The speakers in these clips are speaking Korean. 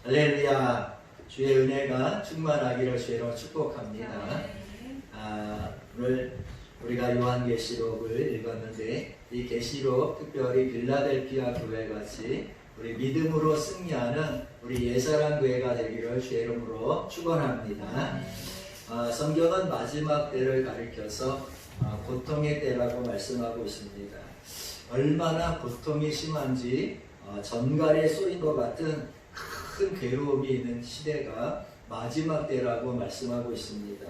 할렐루야. 주의 은혜가 충만하기를 주의로 축복합니다. 오늘 우리가 요한계시록을 읽었는데 이 계시록 특별히 빌라델피아 교회같이 우리 믿음으로 승리하는 우리 예사랑 교회가 되기를 주의 이름으로 축원합니다. 성경은 마지막 때를 가리켜서 고통의 때라고 말씀하고 있습니다. 얼마나 고통이 심한지 전갈에 쏘인 것 같은 큰 괴로움이 있는 시대가 마지막 때라고 말씀하고 있습니다.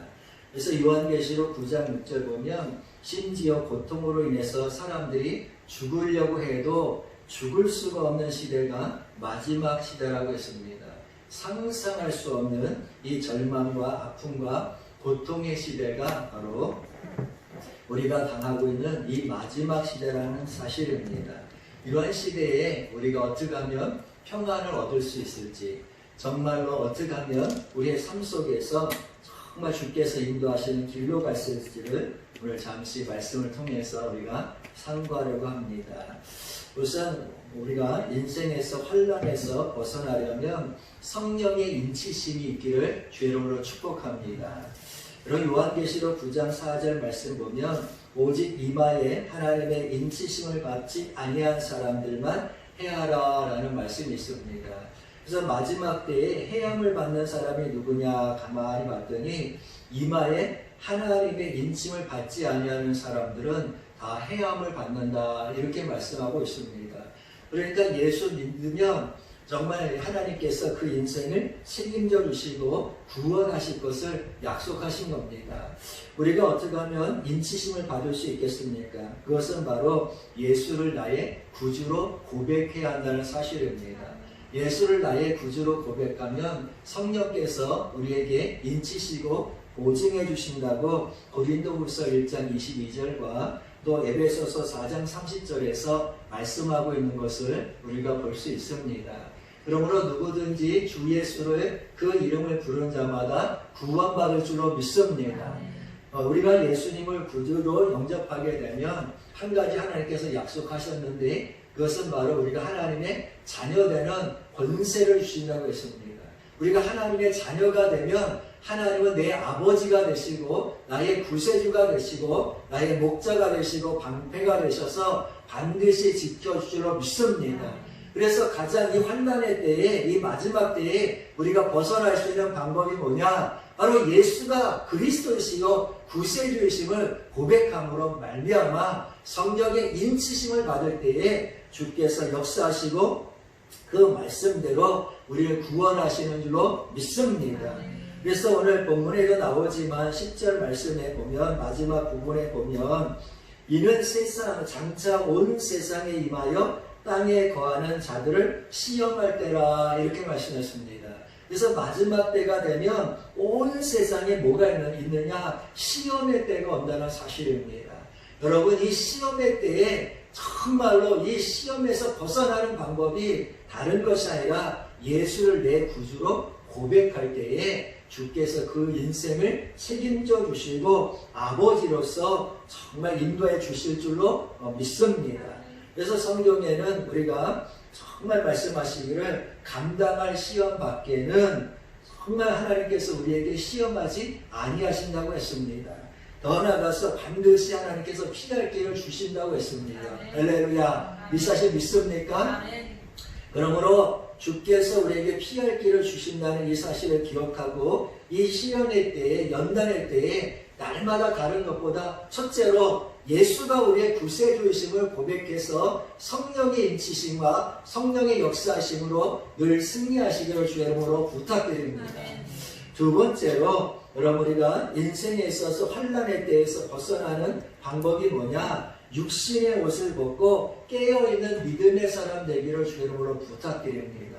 그래서 요한계시록 9장 6절 보면 심지어 고통으로 인해서 사람들이 죽으려고 해도 죽을 수가 없는 시대가 마지막 시대라고 했습니다. 상상할 수 없는 이 절망과 아픔과 고통의 시대가 바로 우리가 당하고 있는 이 마지막 시대라는 사실입니다. 이러한 시대에 우리가 어떻게 하면 평안을 얻을 수 있을지, 정말로 어떻게 하면 우리의 삶 속에서 정말 주께서 인도하시는 길로 갈 수 있을지를 오늘 잠시 말씀을 통해서 우리가 상고하려고 합니다. 우선 우리가 인생에서 환난에서 벗어나려면 성령의 인치심이 있기를 주의 이름으로 축복합니다. 그럼 요한계시록 9장 4절 말씀 보면 오직 이마에 하나님의 인치심을 받지 아니한 사람들만 해하라 라는 말씀이 있습니다. 그래서 마지막 때에 해함을 받는 사람이 누구냐 가만히 봤더니 이마에 하나님의 인침을 받지 아니하는 사람들은 다 해함을 받는다 이렇게 말씀하고 있습니다. 그러니까 예수 믿으면 정말 하나님께서 그 인생을 책임져 주시고 구원하실 것을 약속하신 겁니다. 우리가 어떻게 하면 인치심을 받을 수 있겠습니까? 그것은 바로 예수를 나의 구주로 고백해야 한다는 사실입니다. 예수를 나의 구주로 고백하면 성령께서 우리에게 인치시고 보증해 주신다고 고린도후서 1장 22절과 또 에베소서 4장 30절에서 말씀하고 있는 것을 우리가 볼 수 있습니다. 그러므로 누구든지 주 예수를 그 이름을 부르는 자마다 구원받을 줄로 믿습니다. 우리가 예수님을 구주로 영접하게 되면 한 가지 하나님께서 약속하셨는데 그것은 바로 우리가 하나님의 자녀되는 권세를 주신다고 했습니다. 우리가 하나님의 자녀가 되면 하나님은 내 아버지가 되시고 나의 구세주가 되시고 나의 목자가 되시고 방패가 되셔서 반드시 지켜줄 줄로 믿습니다. 그래서 가장 이 환난의 때에 이 마지막 때에 우리가 벗어날 수 있는 방법이 뭐냐? 바로 예수가 그리스도이시고 구세주이심을 고백함으로 말미암아 성령의 인치심을 받을 때에 주께서 역사하시고 그 말씀대로 우리를 구원하시는 줄로 믿습니다. 그래서 오늘 본문에도 나오지만 10절 말씀에 보면 마지막 부분에 보면 이는 세상 장차 온 세상에 임하여 땅에 거하는 자들을 시험할 때라 이렇게 말씀했습니다. 그래서 마지막 때가 되면 온 세상에 뭐가 있느냐? 시험의 때가 온다는 사실입니다. 여러분 이 시험의 때에 정말로 이 시험에서 벗어나는 방법이 다른 것이 아니라 예수를 내 구주로 고백할 때에 주께서 그 인생을 책임져 주시고 아버지로서 정말 인도해 주실 줄로 믿습니다. 그래서 성경에는 우리가 정말 말씀하시기를 감당할 시험 밖에는 정말 하나님께서 우리에게 시험하지 아니하신다고 했습니다. 더 나아가서 반드시 하나님께서 피할 길을 주신다고 했습니다. 할렐루야. 이 사실 믿습니까? 그러므로 주께서 우리에게 피할 길을 주신다는 이 사실을 기억하고 이 시련의 때에 연단의 때에 날마다 다른 것보다 첫째로 예수가 우리의 구세주이심을 고백해서 성령의 인치심과 성령의 역사하심으로 늘 승리하시기를 주의 이름으로 부탁드립니다. 두 번째로 여러분 우리가 인생에 있어서 환난의 때에서 벗어나는 방법이 뭐냐? 육신의 옷을 벗고 깨어있는 믿음의 사람 되기를 주의 이름으로 부탁드립니다.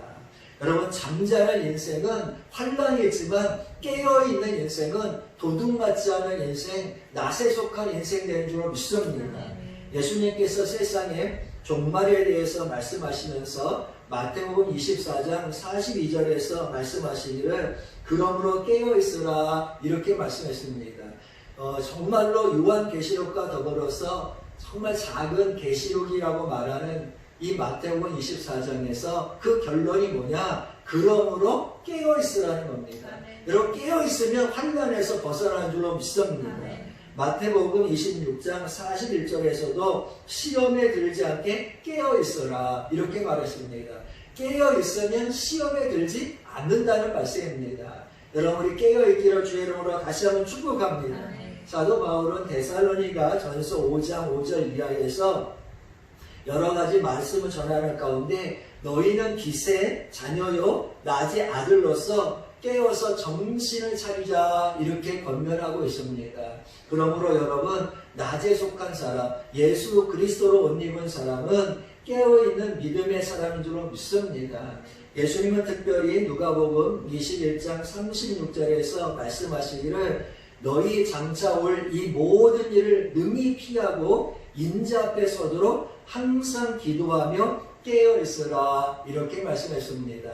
여러분 잠자는 인생은 환난이 있지만 깨어있는 인생은 도둑맞지 않은 인생, 낫에 속한 인생 되는 줄로 믿습니다. 예수님께서 세상에 종말에 대해서 말씀하시면서 마태복음 24장 42절에서 말씀하시기를 그러므로 깨어있으라 이렇게 말씀했습니다. 정말로 요한계시록과 더불어서 정말 작은 계시록이라고 말하는 이 마태복음 24장에서 그 결론이 뭐냐? 그러므로 깨어있으라는 겁니다. 여러분 깨어있으면 환난에서 벗어나는 줄로 믿습니다. 마태복음 26장 41절에서도 시험에 들지 않게 깨어있어라 이렇게 말했습니다. 깨어있으면 시험에 들지 않는다는 말씀입니다. 여러분 우리 깨어있기를 주의 이름으로 다시 한번 축복합니다. 사도 바울은 데살로니가 전서 5장 5절 이하에서 여러 가지 말씀을 전하는 가운데 너희는 기세 자녀요 낮의 아들로서 깨어서 정신을 차리자 이렇게 권면하고 있습니다. 그러므로 여러분 낮에 속한 사람 예수 그리스도로 옷 입은 사람은 깨어있는 믿음의 사람인 줄로 믿습니다. 예수님은 특별히 누가복음 21장 36절에서 말씀하시기를 너희 장차 올 이 모든 일을 능히 피하고 인자 앞에 서도록 항상 기도하며 깨어있으라 이렇게 말씀했습니다.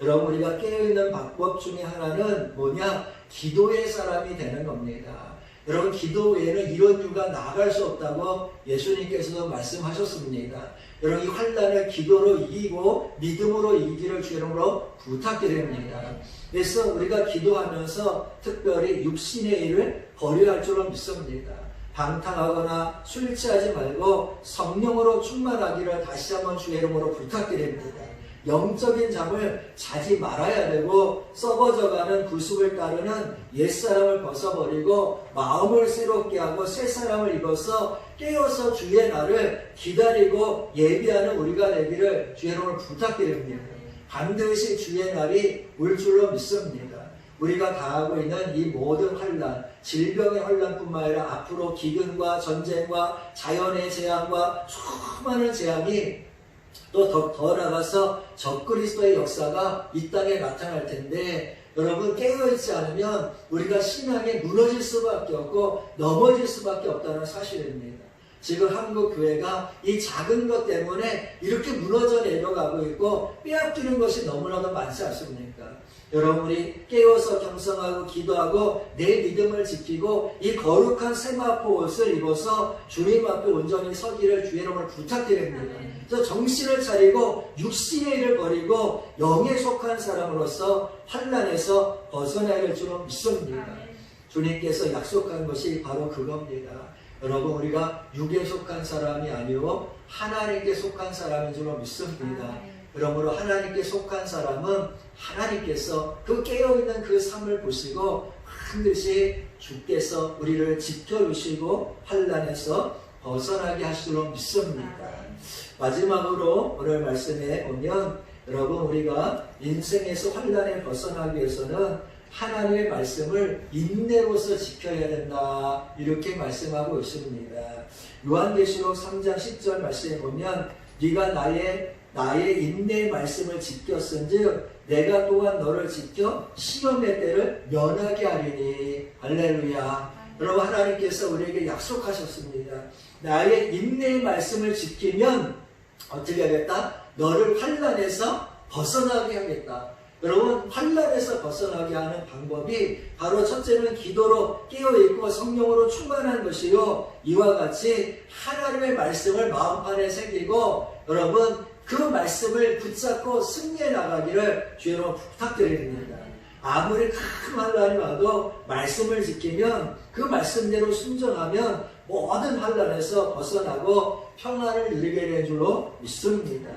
여러분 우리가 깨어있는 방법 중에 하나는 뭐냐? 기도의 사람이 되는 겁니다. 여러분 기도 외에는 이런 이유가 나아갈 수 없다고 예수님께서도 말씀하셨습니다. 여러분 이 환난을 기도로 이기고 믿음으로 이기기를 주 이름으로 부탁드립니다. 그래서 우리가 기도하면서 특별히 육신의 일을 버려야 할 줄로 믿습니다. 방탕하거나 술 취하지 말고 성령으로 충만하기를 다시 한번 주의 이름으로 부탁드립니다. 영적인 잠을 자지 말아야 되고 썩어져가는 구습을 따르는 옛사람을 벗어버리고 마음을 새롭게 하고 새사람을 입어서 깨어서 주의 날을 기다리고 예비하는 우리가 되기를 주의 이름으로 부탁드립니다. 반드시 주의 날이 올 줄로 믿습니다. 우리가 당하고 있는 이 모든 환난, 질병의 환난뿐만 아니라 앞으로 기근과 전쟁과 자연의 재앙과 수많은 재앙이 또 더 나가서 적그리스도의 역사가 이 땅에 나타날 텐데 여러분 깨어있지 않으면 우리가 신앙에 무너질 수밖에 없고 넘어질 수밖에 없다는 사실입니다. 지금 한국 교회가 이 작은 것 때문에 이렇게 무너져 내려가고 있고 빼앗기는 것이 너무나도 많지 않습니까? 여러분 우리 깨어서 경성하고 기도하고 내 믿음을 지키고 이 거룩한 세마포 옷을 입어서 주님 앞에 온전히 서기를 주의 이름으로 부탁드립니다. 그래서 정신을 차리고 육신의 일을 버리고 영에 속한 사람으로서 환난에서 벗어나야 될 줄로 믿습니다. 주님께서 약속한 것이 바로 그겁니다. 여러분 우리가 육에 속한 사람이 아니고 하나님께 속한 사람인 줄로 믿습니다. 그러므로 하나님께 속한 사람은 하나님께서 그 깨어있는 그 삶을 보시고 반드시 주께서 우리를 지켜주시고 환난에서 벗어나게 하실 줄로 믿습니다. 마지막으로 오늘 말씀에 보면 여러분 우리가 인생에서 환난에 벗어나기 위해서는 하나님의 말씀을 인내로서 지켜야 된다 이렇게 말씀하고 있습니다. 요한계시록 3장 10절 말씀에 보면 네가 나의 인내의 말씀을 지켰은즉 내가 또한 너를 지켜 시험의 때를 면하게 하리니 할렐루야. 여러분 하나님께서 우리에게 약속하셨습니다. 나의 인내의 말씀을 지키면 어떻게 하겠다? 너를 환난에서 벗어나게 하겠다. 여러분 환난에서 벗어나게 하는 방법이 바로 첫째는 기도로 깨어있고 성령으로 충만한 것이요 이와 같이 하나님의 말씀을 마음판에 새기고 여러분 그 말씀을 붙잡고 승리해 나가기를 주여 부탁드립니다. 아무리 큰 환난이 와도 말씀을 지키면 그 말씀대로 순종하면 모든 환난에서 벗어나고 평안을 누리게 된 줄로 믿습니다.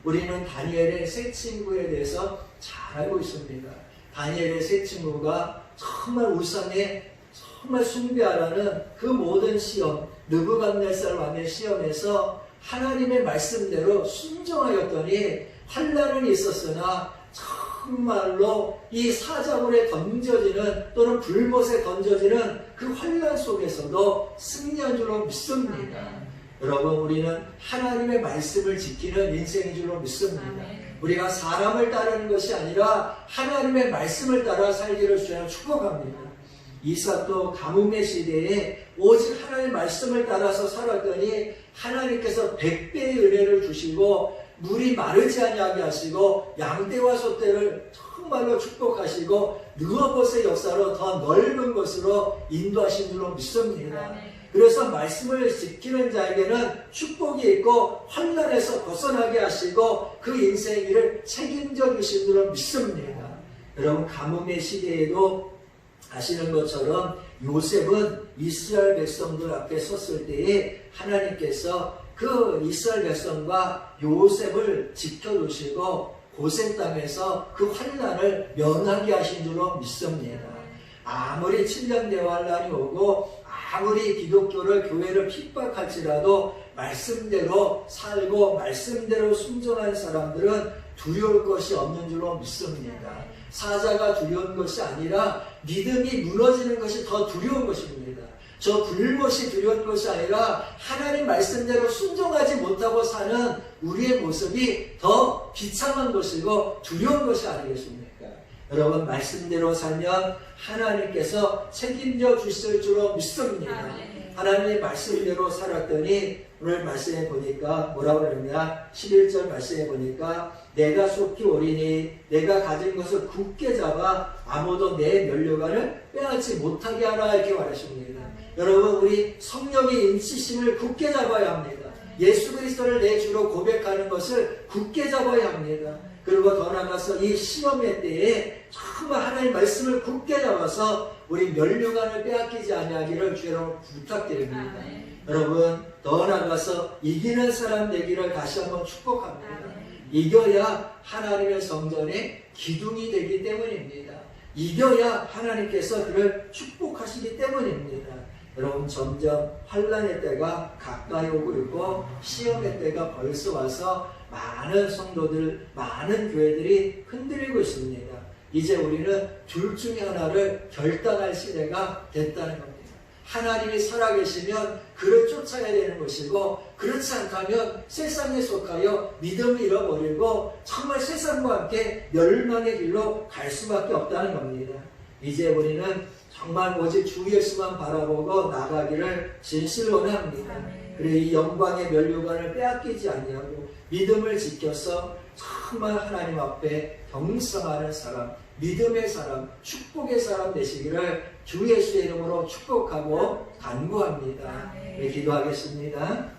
우리는 다니엘의 세 친구에 대해서 잘 알고 있습니다. 다니엘의 세 친구가 정말 울상에 정말 숭배하라는 그 모든 시험, 느부갓네살 왕의 시험에서 하나님의 말씀대로 순종하였더니 환난은 있었으나 정말로 이 사자굴에 던져지는 또는 불못에 던져지는 그 환난 속에서도 승리한 줄로 믿습니다. 여러분 우리는 하나님의 말씀을 지키는 인생인 줄로 믿습니다. 우리가 사람을 따르는 것이 아니라 하나님의 말씀을 따라 살기를 주여 축복합니다. 이삭도 가뭄의 시대에 오직 하나님의 말씀을 따라서 살았더니 하나님께서 100배의 은혜를 주시고 물이 마르지 아니하게 하시고 양떼와 소떼를 정말로 축복하시고 느와봇의 역사로 더 넓은 곳으로 인도하신 줄로 믿습니다. 그래서 말씀을 지키는 자에게는 축복이 있고 환난에서 벗어나게 하시고 그 인생 일을 책임져 주신 줄로 믿습니다. 여러분 가뭄의 시대에도 아시는 것처럼 요셉은 이스라엘 백성들 앞에 섰을 때에 하나님께서 그 이스라엘 백성과 요셉을 지켜주시고 고센 땅에서 그 환난을 면하게 하신 줄로 믿습니다. 아무리 7년 대환란이 오고 아무리 기독교를 교회를 핍박할지라도 말씀대로 살고 말씀대로 순종한 사람들은 두려울 것이 없는 줄로 믿습니다. 사자가 두려운 것이 아니라 믿음이 무너지는 것이 더 두려운 것입니다. 저 불못이 두려운 것이 아니라 하나님 말씀대로 순종하지 못하고 사는 우리의 모습이 더 비참한 것이고 두려운 것이 아니겠습니까? 여러분 말씀대로 살면 하나님께서 책임져 주실 줄로 믿습니다. 하나님의 말씀대로 살았더니 오늘 말씀에 보니까 뭐라고 그러냐 11절 말씀에 보니까 내가 속히 오리니 내가 가진 것을 굳게 잡아 아무도 내 면류관을 빼앗지 못하게 하라 이렇게 말하십니다. 여러분 우리 성령의 인치심을 굳게 잡아야 합니다. 예수 그리스도를 내 주로 고백하는 것을 굳게 잡아야 합니다. 그리고 더 나아가서 이 시험의 때에 정말 하나님의 말씀을 굳게 잡아서 우리 면류관을 빼앗기지 아니하기를 주여로 부탁드립니다. 여러분 더 나아가서 이기는 사람 되기를 다시 한번 축복합니다. 이겨야 하나님의 성전에 기둥이 되기 때문입니다. 이겨야 하나님께서 그를 축복하시기 때문입니다. 여러분 점점 환난의 때가 가까이 오고 있고 시험의 때가 벌써 와서 많은 성도들, 많은 교회들이 흔들리고 있습니다. 이제 우리는 둘 중에 하나를 결단할 시대가 됐다는 겁니다. 하나님이 살아계시면 그를 쫓아야 되는 것이고 그렇지 않다면 세상에 속하여 믿음을 잃어버리고 정말 세상과 함께 멸망의 길로 갈 수밖에 없다는 겁니다. 이제 우리는 정말 오직 주 예수만 바라보고 나가기를 진실로 원합니다. 그리고 이 영광의 면류관을 빼앗기지 아니하고 믿음을 지켜서 정말 하나님 앞에 경성하는 사람, 믿음의 사람, 축복의 사람 되시기를 주 예수의 이름으로 축복하고 간구합니다. 네, 기도하겠습니다.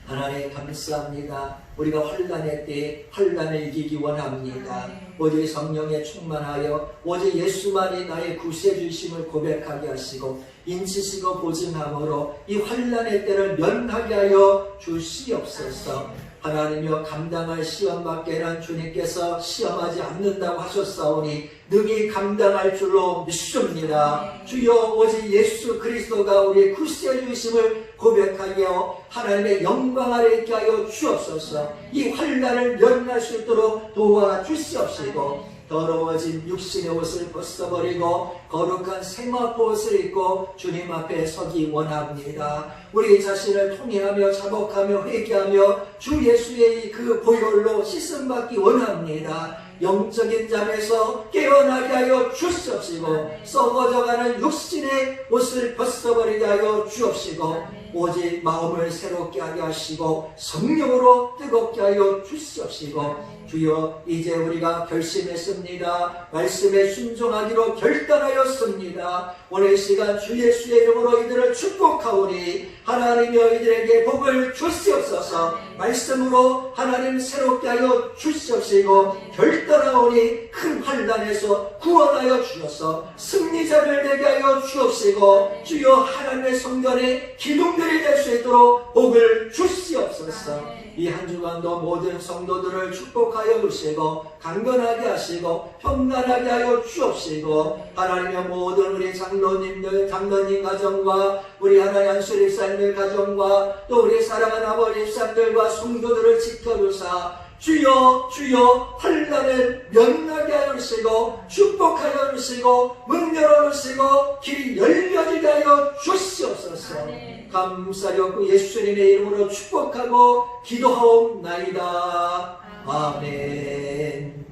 하나님 감사합니다. 우리가 환난의 때에 환난을 이기기 원합니다. 오직 성령에 충만하여 오직 예수만이 나의 구세주심을 고백하게 하시고 인치시고 보증함으로 이 환난의 때를 면하게 하여 주시옵소서. 하나님이여 감당할 시험 밖에는 주님께서 시험하지 않는다고 하셨사오니 능히 감당할 줄로 믿습니다. 주여 오직 예수 그리스도가 우리의 구세주심을 고백하게 하여 하나님의 영광 아래 있게 하여 주옵소서. 이 환난을 면할 수 있도록 도와주시옵시고 더러워진 육신의 옷을 벗어버리고 거룩한 세마포 옷을 입고 주님 앞에 서기 원합니다. 우리 자신을 통회하며 자복하며 회개하며 주 예수의 그 보혈로 씻음받기 원합니다. 영적인 잠에서 깨어나게 하여 주시옵시고 썩어져가는 육신의 옷을 벗어버리게 하여 주옵시고 오직 마음을 새롭게 하게 하시고 성령으로 뜨겁게 하여 주시옵시고 주여 이제 우리가 결심했습니다. 말씀에 순종하기로 결단하였습니다. 오늘 시간 주 예수의 이름으로 이들을 축복하오니 하나님여 이들에게 복을 주시옵소서. 말씀으로 하나님 새롭게 하여 주시옵시고 결단하오니 큰 환난에서 구원하여 주셔서 승리자를 되게 하여 주옵시고 주여 하나님의 성전에 기둥들이 될 수 있도록 복을 주시옵소서. 이 한 주간도 모든 성도들을 축복하여 주시고 강건하게 하시고 평안하게 하여 주옵시고 하나님의 모든 우리 장로님들 장로님 가정과 우리 하나님 안수립사님들 가정과 또 우리 사랑하는 아버지 집사님들과 성도들을 지켜주사 주여 주여 환난을 면하게 하여 주시고 축복하여 주시고 문 열어주시고 길이 열려지게 하여 주시옵소서. 감사하고 예수님의 이름으로 축복하고 기도하옵나이다. 아멘.